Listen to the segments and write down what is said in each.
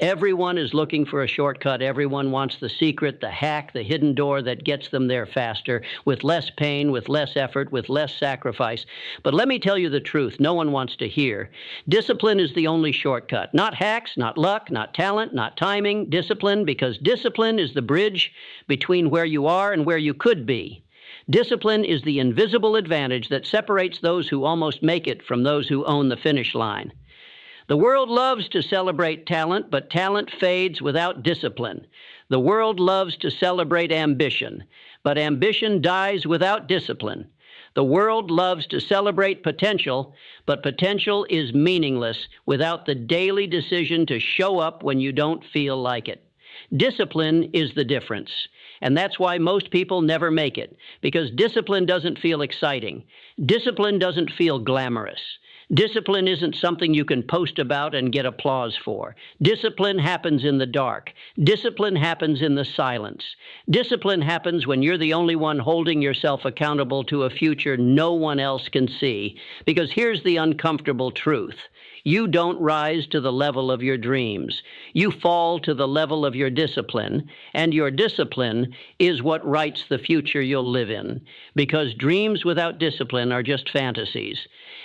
Everyone is looking for a shortcut. Everyone wants the secret, the hack, the hidden door that gets them there faster, with less pain, with less effort, with less sacrifice. But let me tell you the truth no one wants to hear. Discipline is the only shortcut. Not hacks, not luck, not talent, not timing. Discipline, because discipline is the bridge between where you are and where you could be. Discipline is the invisible advantage that separates those who almost make it from those who own the finish line. The world loves to celebrate talent, but talent fades without discipline. The world loves to celebrate ambition, but ambition dies without discipline. The world loves to celebrate potential, but potential is meaningless without the daily decision to show up when you don't feel like it. Discipline is the difference. And that's why most people never make it, because discipline doesn't feel exciting. Discipline doesn't feel glamorous. Discipline isn't something you can post about and get applause for. Discipline happens in the dark. Discipline happens in the silence. Discipline happens when you're the only one holding yourself accountable to a future no one else can see. Because here's the uncomfortable truth. You don't rise to the level of your dreams. You fall to the level of your discipline, and your discipline is what writes the future you'll live in. Because dreams without discipline are just fantasies.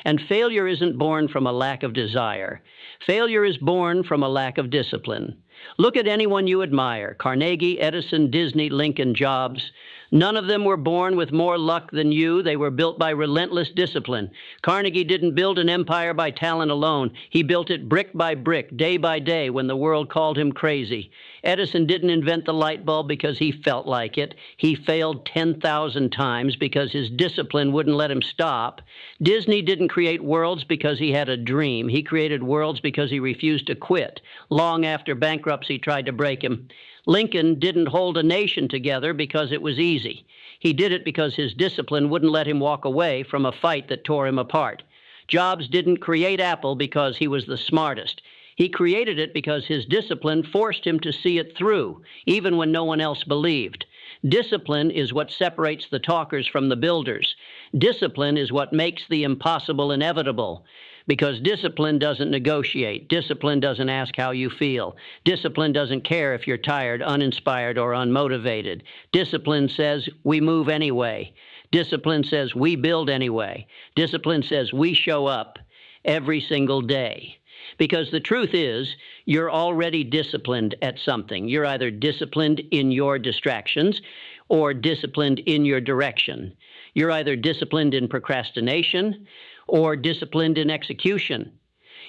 And failure isn't born from a lack of desire. Failure is born from a lack of discipline. Look at anyone you admire: Carnegie, Edison, Disney, Lincoln, Jobs. None of them were born with more luck than you. They were built by relentless discipline. Carnegie didn't build an empire by talent alone. He built it brick by brick, day by day, when the world called him crazy. Edison didn't invent the light bulb because he felt like it. He failed 10,000 times because his discipline wouldn't let him stop. Disney didn't create worlds because he had a dream. He created worlds because he refused to quit. Long after bankruptcy tried to break him. Lincoln didn't hold a nation together because it was easy. He did it because his discipline wouldn't let him walk away from a fight that tore him apart. Jobs didn't create Apple because he was the smartest. He created it because his discipline forced him to see it through, even when no one else believed. Discipline is what separates the talkers from the builders. Discipline is what makes the impossible inevitable. Because discipline doesn't negotiate. Discipline doesn't ask how you feel. Discipline doesn't care if you're tired, uninspired, or unmotivated. Discipline says, we move anyway. Discipline says, we build anyway. Discipline says, we show up every single day. Because the truth is, you're already disciplined at something. You're either disciplined in your distractions or disciplined in your direction. You're either disciplined in procrastination or disciplined in execution.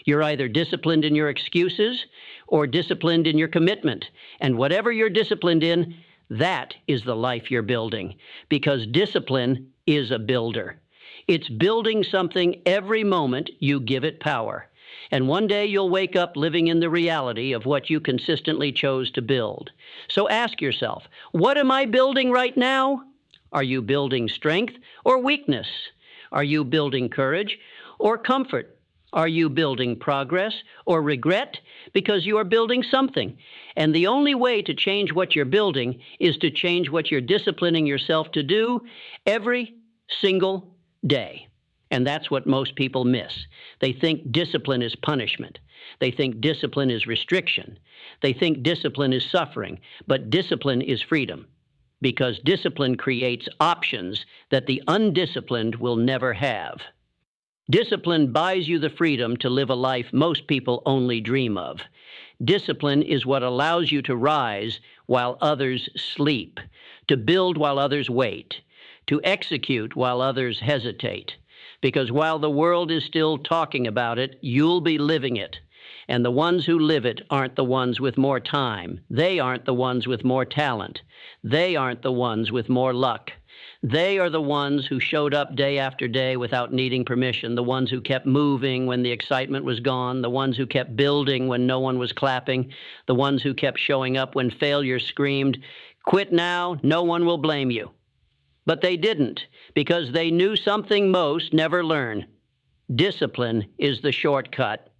You're either disciplined in your excuses or disciplined in your commitment. And whatever you're disciplined in, that is the life you're building. Because discipline is a builder. It's building something every moment you give it power. And one day you'll wake up living in the reality of what you consistently chose to build. So ask yourself, what am I building right now? Are you building strength or weakness? Are you building courage or comfort? Are you building progress or regret? Because you are building something. And the only way to change what you're building is to change what you're disciplining yourself to do every single day. And that's what most people miss. They think discipline is punishment. They think discipline is restriction. They think discipline is suffering. But discipline is freedom. Because discipline creates options that the undisciplined will never have. Discipline buys you the freedom to live a life most people only dream of. Discipline is what allows you to rise while others sleep, to build while others wait, to execute while others hesitate. Because while the world is still talking about it, you'll be living it. And the ones who live it aren't the ones with more time. They aren't the ones with more talent. They aren't the ones with more luck. They are the ones who showed up day after day without needing permission, the ones who kept moving when the excitement was gone, the ones who kept building when no one was clapping, the ones who kept showing up when failure screamed, "Quit now, no one will blame you." But they didn't, because they knew something most never learn. Discipline is the shortcut.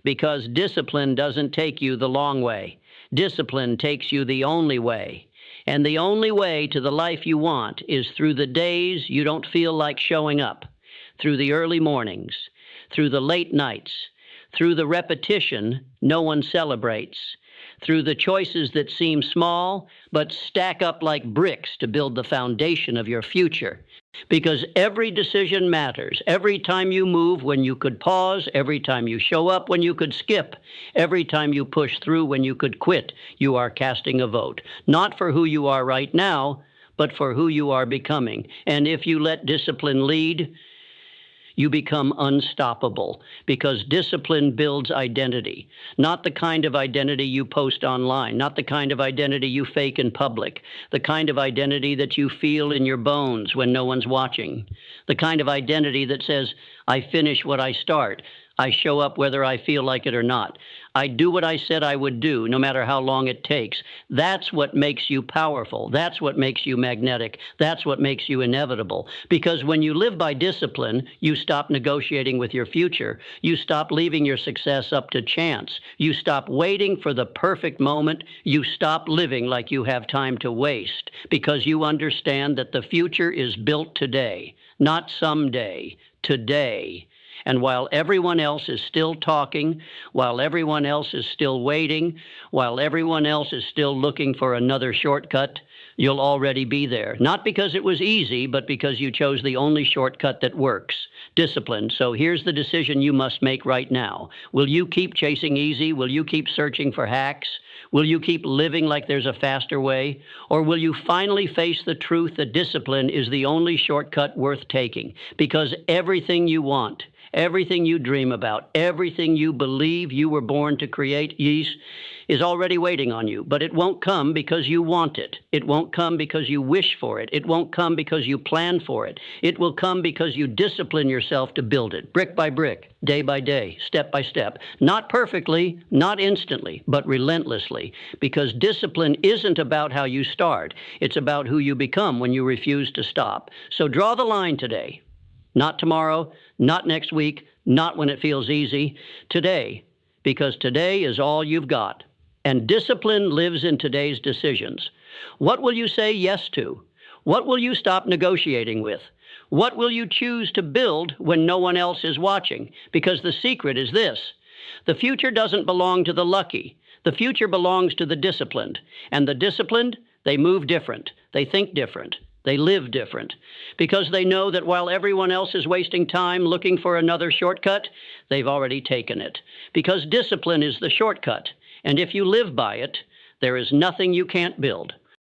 Because discipline doesn't take you the long way. Discipline takes you the only way. And the only way to the life you want is through the days you don't feel like showing up, through the early mornings, through the late nights, through the repetition no one celebrates, through the choices that seem small but stack up like bricks to build the foundation of your future. Because every decision matters. Every time you move when you could pause, every time you show up when you could skip, every time you push through when you could quit, you are casting a vote. Not for who you are right now, but for who you are becoming. And if you let discipline lead, you become unstoppable, because discipline builds identity, not the kind of identity you post online, not the kind of identity you fake in public, the kind of identity that you feel in your bones when no one's watching, the kind of identity that says, I finish what I start. I show up whether I feel like it or not. I do what I said I would do, no matter how long it takes. That's what makes you powerful. That's what makes you magnetic. That's what makes you inevitable. Because when you live by discipline, you stop negotiating with your future. You stop leaving your success up to chance. You stop waiting for the perfect moment. You stop living like you have time to waste, because you understand that the future is built today, not someday, today. And while everyone else is still talking, while everyone else is still waiting, while everyone else is still looking for another shortcut, you'll already be there. Not because it was easy, but because you chose the only shortcut that works: discipline. So here's the decision you must make right now. Will you keep chasing easy? Will you keep searching for hacks? Will you keep living like there's a faster way? Or will you finally face the truth that discipline is the only shortcut worth taking? Because everything you want, everything you dream about, everything you believe you were born to create, is already waiting on you. But it won't come because you want it. It won't come because you wish for it. It won't come because you plan for it. It will come because you discipline yourself to build it, brick by brick, day by day, step by step. Not perfectly, not instantly, but relentlessly. Because discipline isn't about how you start. It's about who you become when you refuse to stop. So draw the line today. Not tomorrow, not next week, not when it feels easy. Today, because today is all you've got. And discipline lives in today's decisions. What will you say yes to? What will you stop negotiating with? What will you choose to build when no one else is watching? Because the secret is this: the future doesn't belong to the lucky. The future belongs to the disciplined. And the disciplined, they move different. They think different. They live different, because they know that while everyone else is wasting time looking for another shortcut, they've already taken it. Because discipline is the shortcut, and if you live by it, there is nothing you can't build.